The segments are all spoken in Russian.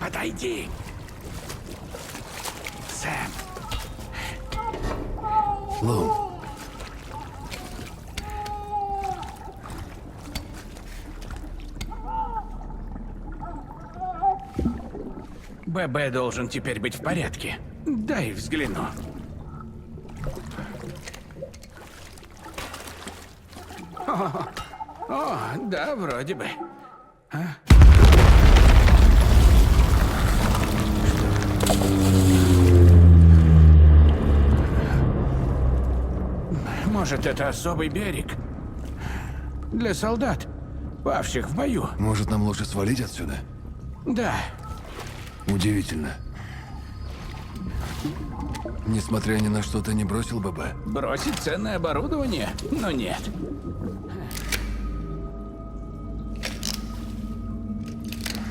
подойди. Сэм. Лу, ББ должен теперь быть в порядке. Дай взгляну. О, да, вроде бы. Может, это особый берег? Для солдат, павших в бою. может, нам лучше свалить отсюда? Да. Удивительно. Несмотря ни на что, ты не бросил ББ? Бросить ценное оборудование? Но нет.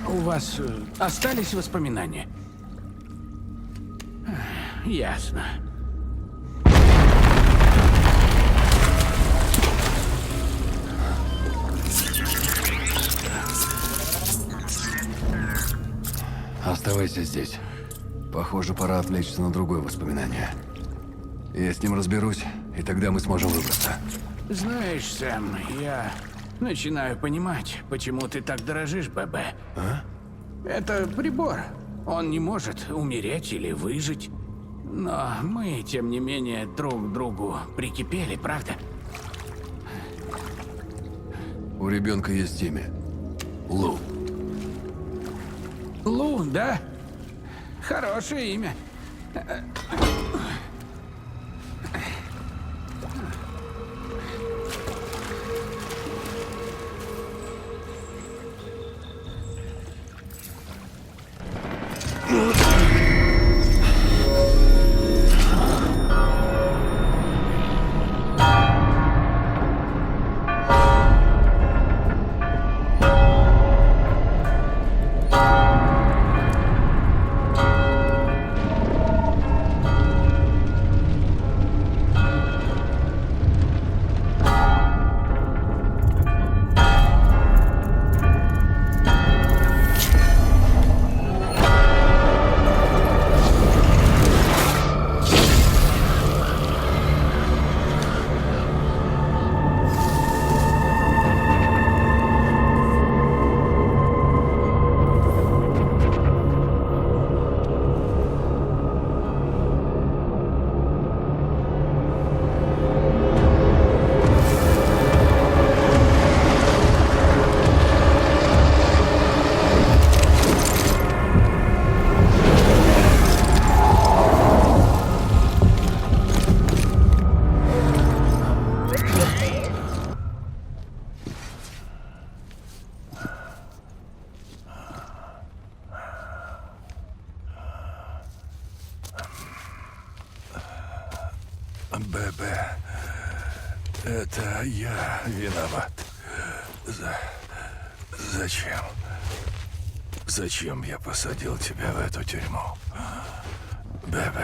У вас остались воспоминания? Ясно. Оставайся здесь. Похоже, пора отвлечься на другое воспоминание. Я с ним разберусь, и тогда мы сможем выбраться. Знаешь, Сэм, я начинаю понимать, почему ты так дорожишь ББ. А? Это прибор. Он не может умереть или выжить. Но мы, тем не менее, друг к другу прикипели, правда? У ребенка есть имя. Лу. Лу, да? Хорошее имя. ББ, это я виноват. Зачем? Зачем я посадил тебя в эту тюрьму? ББ.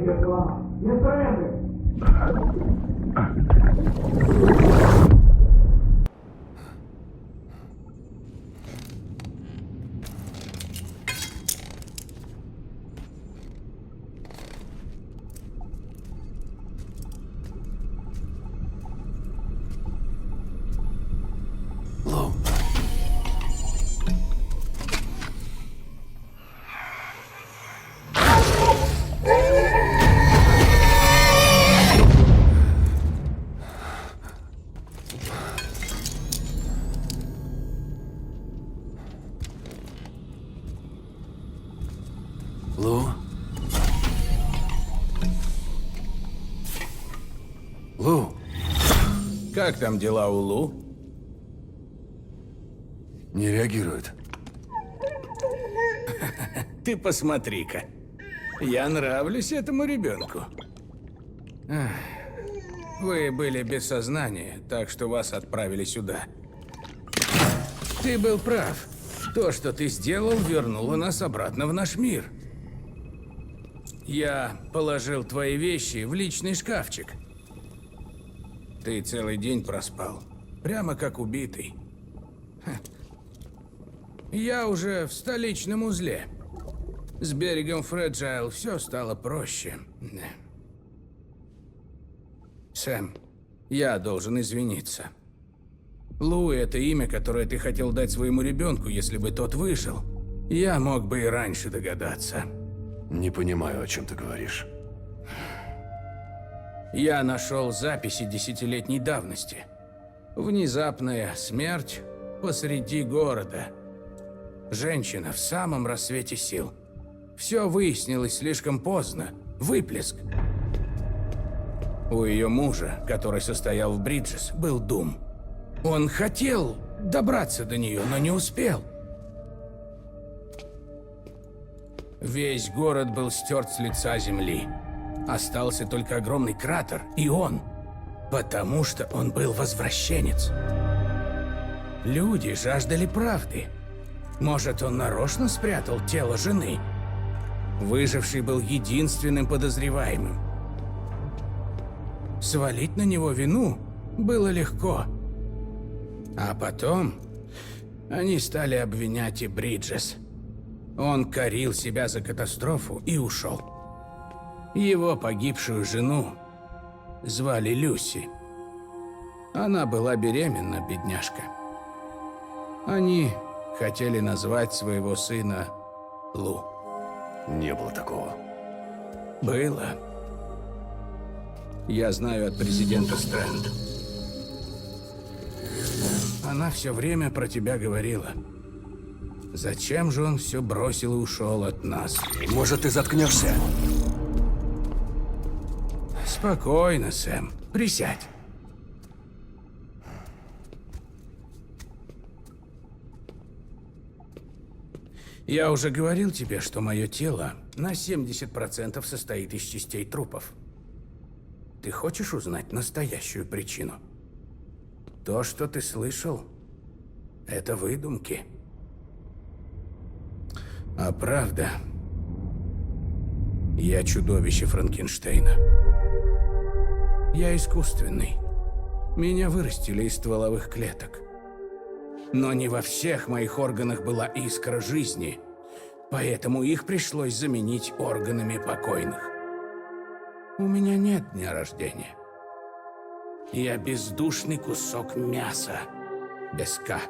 Лоу. Лу? Лу? Как там дела у Лу? Не реагирует. Ты посмотри-ка. Я нравлюсь этому ребенку. Ах, вы были без сознания, так что вас отправили сюда. Ты был прав. То, что ты сделал, вернуло нас обратно в наш мир. Я положил твои вещи в личный шкафчик. Ты целый день проспал. Прямо как убитый. Ха. Я уже в столичном узле. С берегом Фреджайл все стало проще. Сэм, я должен извиниться. Лу — это имя, которое ты хотел дать своему ребенку, если бы тот выжил. Я мог бы и раньше догадаться. Не понимаю, о чем ты говоришь. Я нашел записи десятилетней давности. Внезапная смерть посреди города. Женщина в самом рассвете сил. Все выяснилось слишком поздно. Выплеск. У ее мужа, который состоял в Бриджес, был Дум. Он хотел добраться до нее, но не успел. Весь город был стерт с лица земли. Остался только огромный кратер, и он. Потому что он был возвращенец. Люди жаждали правды. Может, он нарочно спрятал тело жены? Выживший был единственным подозреваемым. Свалить на него вину было легко. А потом они стали обвинять и Бриджес. Он корил себя за катастрофу и ушел. Его погибшую жену звали Люси. Она была беременна, бедняжка. Они хотели назвать своего сына Лу. Не было такого. Было. Я знаю от президента Стрэнд. Она все время про тебя говорила. Зачем же он все бросил и ушел от нас? Может, ты заткнешься? Спокойно, Сэм. Присядь. Я уже говорил тебе, что мое тело на 70% состоит из частей трупов. Ты хочешь узнать настоящую причину? То, что ты слышал, это выдумки. А правда, я чудовище Франкенштейна. Я искусственный. Меня вырастили из стволовых клеток. Но не во всех моих органах была искра жизни, поэтому их пришлось заменить органами покойных. У меня нет дня рождения. Я бездушный кусок мяса. Без «К».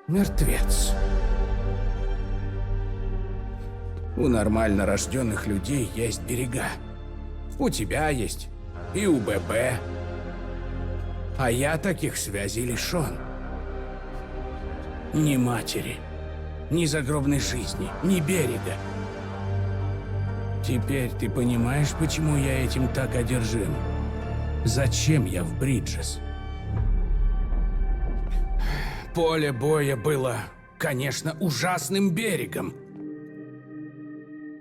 Мертвец. У нормально рожденных людей есть берега. У тебя есть, и у ББ. А я таких связей лишен. Ни матери, ни загробной жизни, ни берега. Теперь ты понимаешь, почему я этим так одержим? Зачем я в Бриджес? Поле боя было, конечно, ужасным берегом.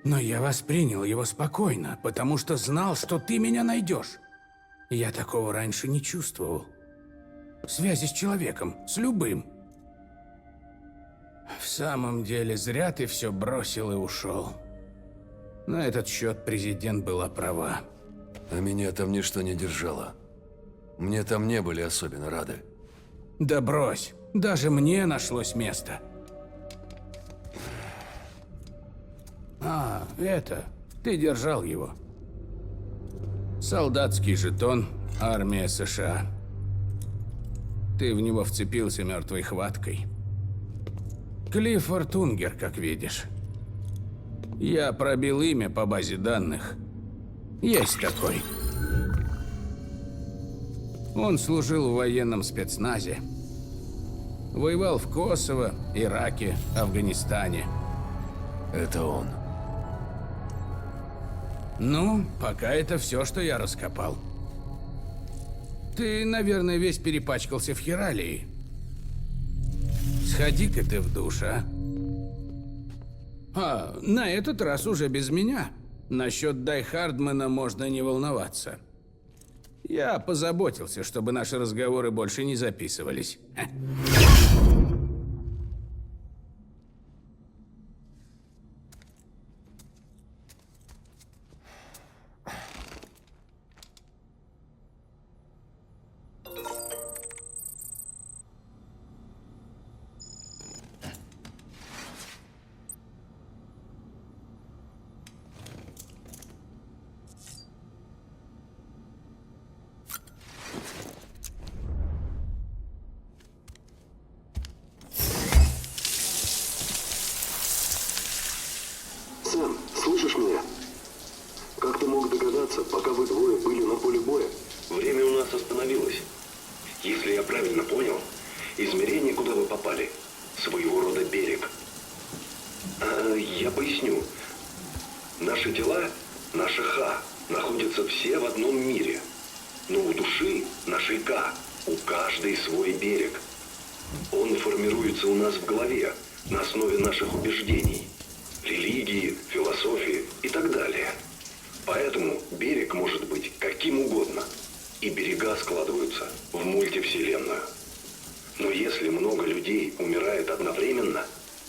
Но я воспринял его спокойно, потому что знал, что ты меня найдешь. Я такого раньше не чувствовал. Связи с человеком, с любым. В самом деле, зря ты все бросил и ушел. На этот счет президент была права. А меня там ничто не держало. Мне там не были особенно рады. Да брось, даже мне нашлось место. Ты держал его. Солдатский жетон, армия США. Ты в него вцепился мертвой хваткой. Клиффорд Унгер, как видишь. Я пробил имя по базе данных. Есть такой. Он служил в военном спецназе. Воевал в Косово, Ираке, Афганистане. Это он. Ну, пока это все, что я раскопал. Ты, наверное, весь перепачкался в хиралии. Сходи-ка ты в душ, а? На этот раз уже без меня. Насчет Дай Хардмана можно не волноваться. Я позаботился, чтобы наши разговоры больше не записывались. Сэм, слышишь меня? Как ты мог догадаться, пока вы двое были на поле боя? Время у нас остановилось. Если я правильно понял, измерение, куда вы попали, своего рода берег. Я поясню. Наши тела, наши Ха, находятся все в одном мире. Но у души, нашей Ка, у каждой свой берег. Он формируется у нас в голове, на основе наших убеждений, религии, философии и так далее. Поэтому берег может быть каким угодно, и берега складываются в мультивселенную. Но если много людей умирает одновременно,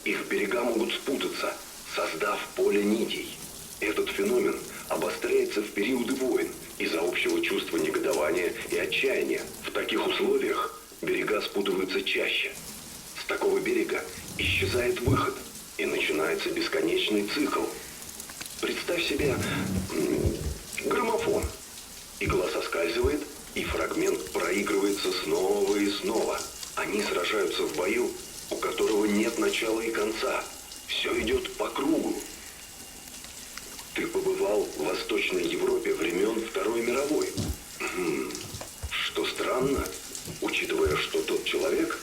их берега могут спутаться, создав поле нитей. Этот феномен обостряется в периоды войн из-за общего чувства негодования и отчаяния. В таких условиях берега спутываются чаще. С такого берега исчезает выход, и начинается бесконечный цикл. Представь себе граммофон. Игла соскальзывает, и фрагмент проигрывается снова и снова. Они сражаются в бою, у которого нет начала и конца. Все идет по кругу. Ты побывал в Восточной Европе времен Второй мировой. Что странно, учитывая, что тот человек,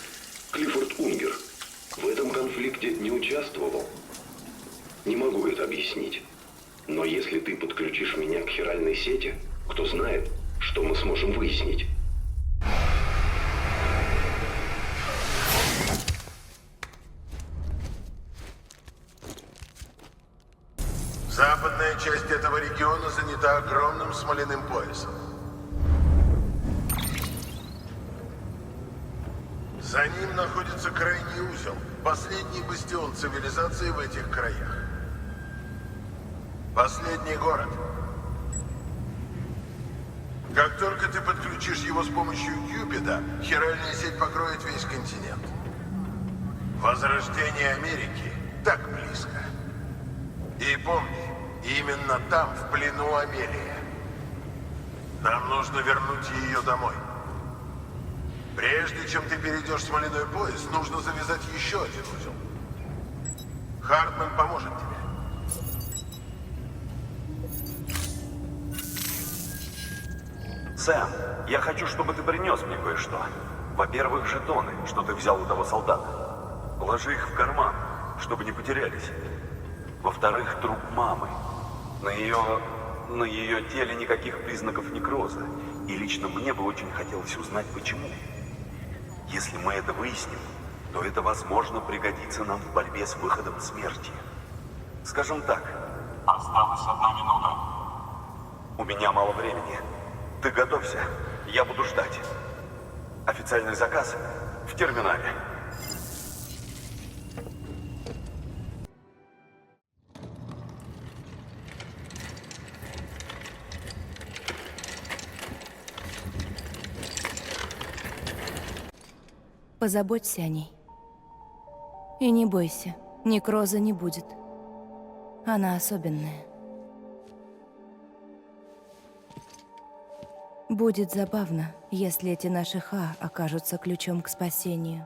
Клиффорд Унгер, в этом конфликте не участвовал. Не могу это объяснить. Но если ты подключишь меня к хиральной сети, кто знает, что мы сможем выяснить. Западная часть этого региона занята огромным смоляным поясом. За ним находится крайний узел, последний бастион цивилизации в этих краях. Последний город. Как только ты подключишь его с помощью Кьюпида, хиральная сеть покроет весь континент. Возрождение Америки так близко. И помни, именно там, в плену Амелия. Нам нужно вернуть ее домой. Прежде чем ты перейдешь смоляной пояс, нужно завязать еще один узел. Хартман поможет тебе. Сэм, я хочу, чтобы ты принес мне кое-что. Во-первых, жетоны, что ты взял у того солдата. Положи их в карман, чтобы не потерялись. Во-вторых, труп мамы. На ее теле никаких признаков некроза. И лично мне бы очень хотелось узнать, почему. Если мы это выясним, то это, возможно, пригодится нам в борьбе с выходом смерти. Скажем так. Осталась 1 минута. У меня мало времени. Ты готовься. Я буду ждать. Официальный заказ в терминале. Позаботься о ней. И не бойся, некроза не будет. Она особенная. Будет забавно, если эти наши Ха окажутся ключом к спасению.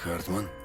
Хартман?